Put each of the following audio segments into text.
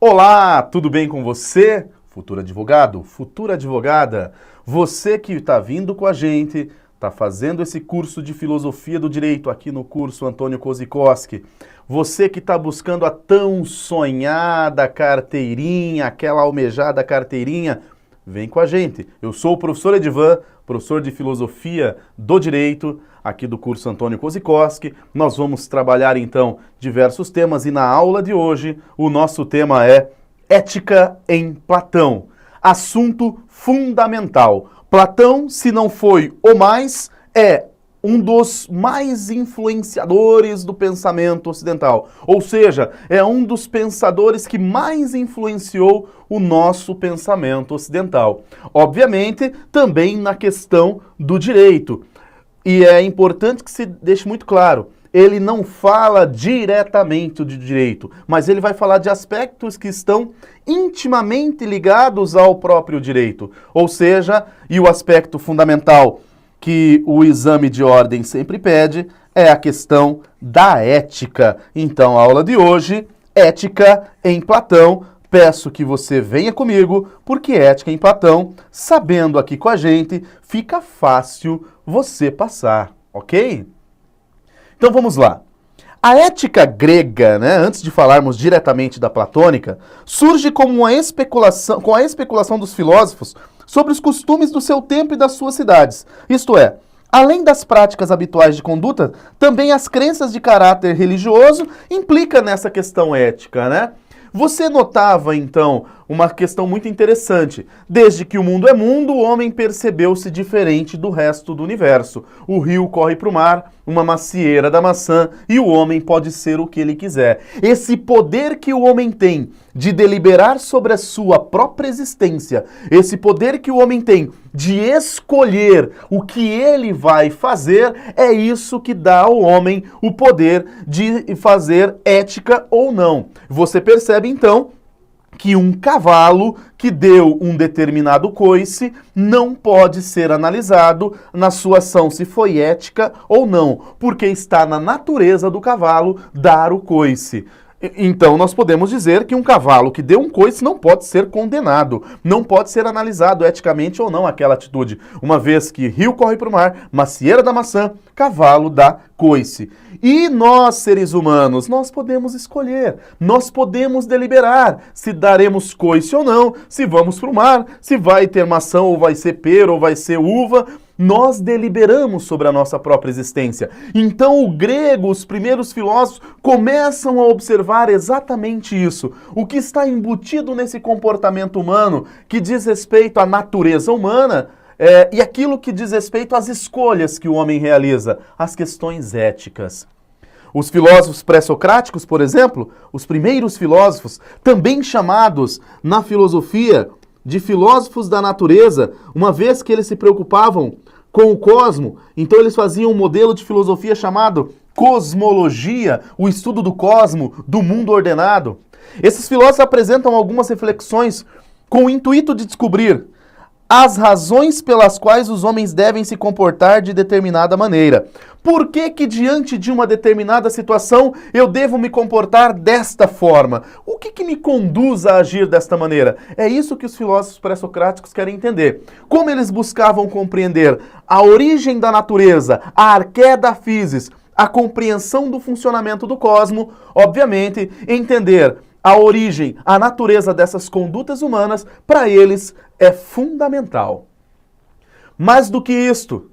Olá, tudo bem com você? Futuro advogado, futura advogada, você que está vindo com a gente, está fazendo esse curso de Filosofia do Direito aqui no curso Antônio Kozikoski, você que está buscando a tão sonhada carteirinha, aquela almejada carteirinha, vem com a gente. Eu sou o professor Edivan, professor de Filosofia do Direito, aqui do curso Antônio Kozikoski. Nós vamos trabalhar então diversos temas e na aula de hoje o nosso tema é Ética em Platão. Assunto fundamental. Platão, se não foi o mais, é um dos mais influenciadores do pensamento ocidental. Ou seja, é um dos pensadores que mais influenciou o nosso pensamento ocidental. Obviamente, também na questão do direito. E é importante que se deixe muito claro, ele não fala diretamente de direito, mas ele vai falar de aspectos que estão intimamente ligados ao próprio direito. Ou seja, e o aspecto fundamental que o exame de ordem sempre pede é a questão da ética. Então, a aula de hoje, Ética em Platão. Peço que você venha comigo, porque Ética em Platão, sabendo aqui com a gente, fica fácil você passar, ok? Então vamos lá. A ética grega, antes de falarmos diretamente da platônica, surge como com a especulação dos filósofos sobre os costumes do seu tempo e das suas cidades. Isto é, além das práticas habituais de conduta, também as crenças de caráter religioso implicam nessa questão ética, Você notava, então, uma questão muito interessante. Desde que o mundo é mundo, o homem percebeu-se diferente do resto do universo. O rio corre para o mar, uma macieira da maçã, e o homem pode ser o que ele quiser. Esse poder que o homem tem de deliberar sobre a sua própria existência, esse poder que o homem tem de escolher o que ele vai fazer, é isso que dá ao homem o poder de fazer ética ou não. Você percebe, então, que um cavalo que deu um determinado coice não pode ser analisado na sua ação se foi ética ou não, porque está na natureza do cavalo dar o coice. Então, nós podemos dizer que um cavalo que deu um coice não pode ser condenado, não pode ser analisado eticamente ou não aquela atitude, uma vez que rio corre para o mar, macieira da maçã, cavalo dá coice. E nós, seres humanos, nós podemos escolher, nós podemos deliberar se daremos coice ou não, se vamos para o mar, se vai ter maçã ou vai ser pera ou vai ser uva. Nós deliberamos sobre a nossa própria existência. Então o grego, os primeiros filósofos, começam a observar exatamente isso. O que está embutido nesse comportamento humano que diz respeito à natureza humana e aquilo que diz respeito às escolhas que o homem realiza, as questões éticas. Os filósofos pré-socráticos, por exemplo, os primeiros filósofos, também chamados na filosofia de filósofos da natureza, uma vez que eles se preocupavam com o cosmo, então eles faziam um modelo de filosofia chamado cosmologia, o estudo do cosmo, do mundo ordenado. Esses filósofos apresentam algumas reflexões com o intuito de descobrir as razões pelas quais os homens devem se comportar de determinada maneira. Por que diante de uma determinada situação eu devo me comportar desta forma? O que me conduz a agir desta maneira? É isso que os filósofos pré-socráticos querem entender. Como eles buscavam compreender a origem da natureza, a arqué da physis, a compreensão do funcionamento do cosmo, obviamente, entender a origem, a natureza dessas condutas humanas, para eles é fundamental. Mais do que isto,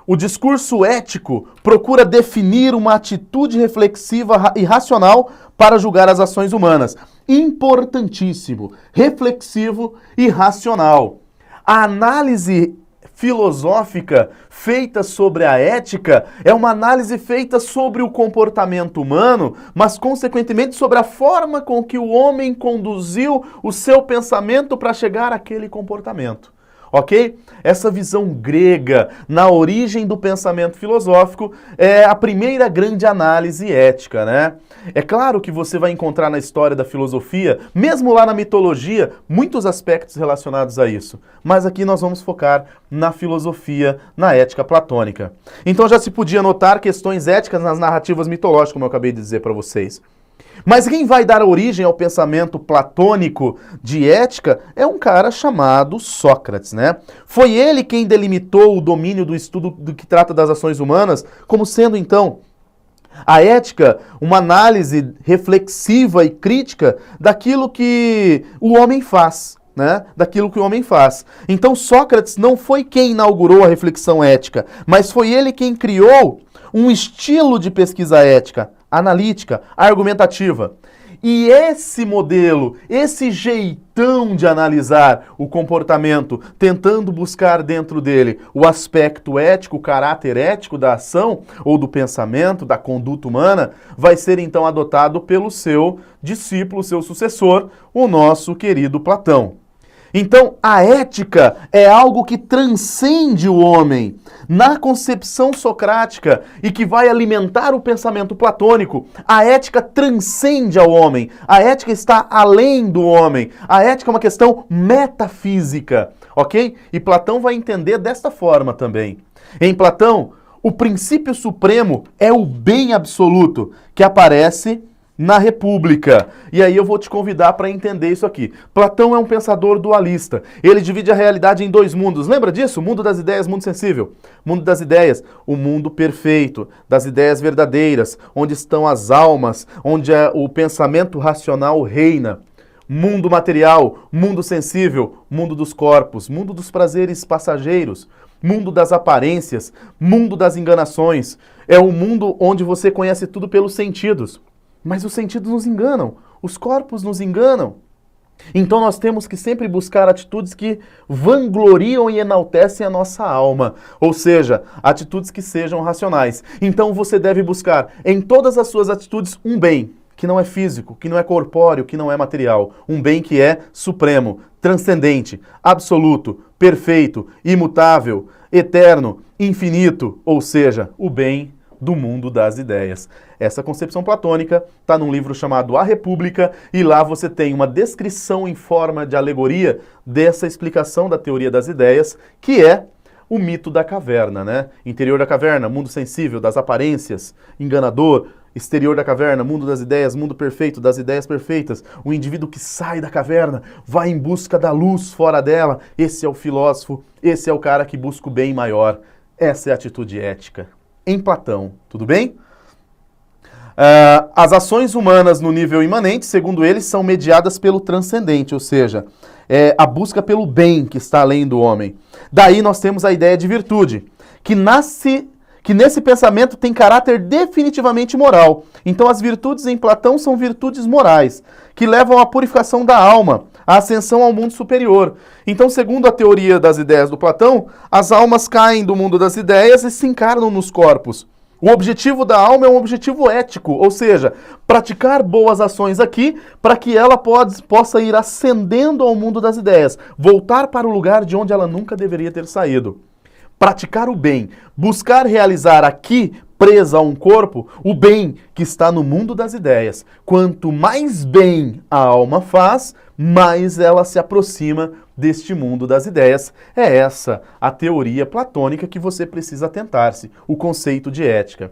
o discurso ético procura definir uma atitude reflexiva e racional para julgar as ações humanas. Importantíssimo, reflexivo e racional. A análise filosófica feita sobre a ética é uma análise feita sobre o comportamento humano, mas consequentemente sobre a forma com que o homem conduziu o seu pensamento para chegar àquele comportamento. Ok? Essa visão grega na origem do pensamento filosófico é a primeira grande análise ética, É claro que você vai encontrar na história da filosofia, mesmo lá na mitologia, muitos aspectos relacionados a isso. Mas aqui nós vamos focar na filosofia, na ética platônica. Então já se podia notar questões éticas nas narrativas mitológicas, como eu acabei de dizer para vocês. Mas quem vai dar origem ao pensamento platônico de ética é um cara chamado Sócrates, né? Foi ele quem delimitou o domínio do estudo do que trata das ações humanas como sendo, então, a ética, uma análise reflexiva e crítica daquilo que o homem faz, né? Daquilo que o homem faz. Então Sócrates não foi quem inaugurou a reflexão ética, mas foi ele quem criou um estilo de pesquisa ética, analítica, argumentativa. E esse modelo, esse jeitão de analisar o comportamento, tentando buscar dentro dele o aspecto ético, o caráter ético da ação ou do pensamento, da conduta humana, vai ser então adotado pelo seu discípulo, seu sucessor, o nosso querido Platão. Então, a ética é algo que transcende o homem. Na concepção socrática e que vai alimentar o pensamento platônico, a ética transcende ao homem. A ética está além do homem. A ética é uma questão metafísica, ok? E Platão vai entender desta forma também. Em Platão, o princípio supremo é o bem absoluto, que aparece na República. E aí eu vou te convidar para entender isso aqui. Platão é um pensador dualista. Ele divide a realidade em dois mundos. Lembra disso? Mundo das ideias, mundo sensível. Mundo das ideias, o mundo perfeito, das ideias verdadeiras, onde estão as almas, onde o pensamento racional reina. Mundo material, mundo sensível, mundo dos corpos, mundo dos prazeres passageiros, mundo das aparências, mundo das enganações. É o mundo onde você conhece tudo pelos sentidos. Mas os sentidos nos enganam, os corpos nos enganam. Então nós temos que sempre buscar atitudes que vangloriam e enaltecem a nossa alma, ou seja, atitudes que sejam racionais. Então você deve buscar em todas as suas atitudes um bem, que não é físico, que não é corpóreo, que não é material. Um bem que é supremo, transcendente, absoluto, perfeito, imutável, eterno, infinito, ou seja, o bem do mundo das ideias. Essa concepção platônica está num livro chamado A República e lá você tem uma descrição em forma de alegoria dessa explicação da teoria das ideias, que é o mito da caverna, né? Interior da caverna, mundo sensível, das aparências, enganador. Exterior da caverna, mundo das ideias, mundo perfeito, das ideias perfeitas. O indivíduo que sai da caverna, vai em busca da luz fora dela. Esse é o filósofo, esse é o cara que busca o bem maior. Essa é a atitude ética. Em Platão, tudo bem? As ações humanas no nível imanente, segundo eles, são mediadas pelo transcendente, ou seja, a busca pelo bem que está além do homem. Daí nós temos a ideia de virtude, que nesse pensamento tem caráter definitivamente moral. Então as virtudes em Platão são virtudes morais, que levam à purificação da alma, à ascensão ao mundo superior. Então, segundo a teoria das ideias do Platão, as almas caem do mundo das ideias e se encarnam nos corpos. O objetivo da alma é um objetivo ético, ou seja, praticar boas ações aqui para que ela possa ir ascendendo ao mundo das ideias, voltar para o lugar de onde ela nunca deveria ter saído. Praticar o bem, buscar realizar aqui, presa a um corpo, o bem que está no mundo das ideias. Quanto mais bem a alma faz, mais ela se aproxima deste mundo das ideias. É essa a teoria platônica que você precisa atentar-se, o conceito de ética.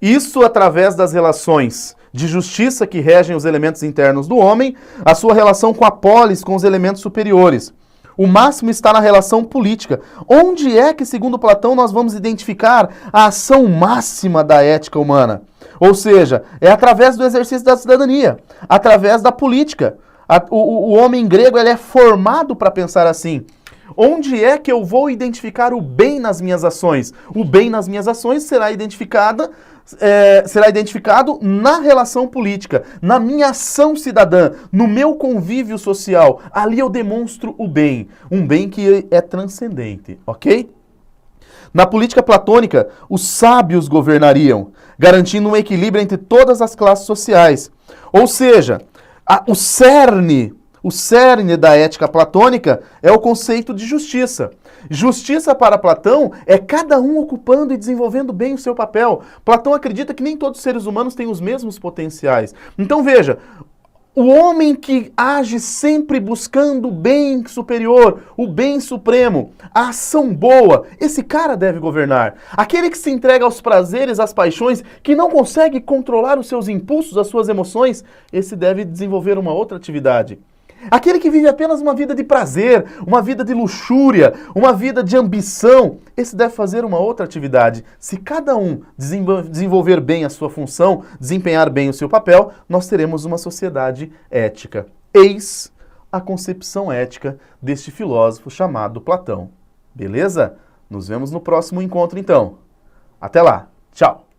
Isso através das relações de justiça que regem os elementos internos do homem, a sua relação com a polis, com os elementos superiores. O máximo está na relação política. Onde é que, segundo Platão, nós vamos identificar a ação máxima da ética humana? Ou seja, é através do exercício da cidadania, através da política. O homem grego ele é formado para pensar assim. Onde é que eu vou identificar o bem nas minhas ações? O bem nas minhas ações será identificado na relação política, na minha ação cidadã, no meu convívio social. Ali eu demonstro o bem, um bem que é transcendente, ok? Na política platônica, os sábios governariam, garantindo um equilíbrio entre todas as classes sociais. Ou seja, o cerne da ética platônica é o conceito de justiça. Justiça para Platão é cada um ocupando e desenvolvendo bem o seu papel. Platão acredita que nem todos os seres humanos têm os mesmos potenciais. Então veja, O homem que age sempre buscando o bem superior, o bem supremo, a ação boa, esse cara deve governar. Aquele que se entrega aos prazeres, às paixões, que não consegue controlar os seus impulsos, as suas emoções, esse deve desenvolver uma outra atividade. Aquele que vive apenas uma vida de prazer, uma vida de luxúria, uma vida de ambição, esse deve fazer uma outra atividade. Se cada um desenvolver bem a sua função, desempenhar bem o seu papel, nós teremos uma sociedade ética. Eis a concepção ética deste filósofo chamado Platão. Beleza? Nos vemos no próximo encontro então. Até lá. Tchau.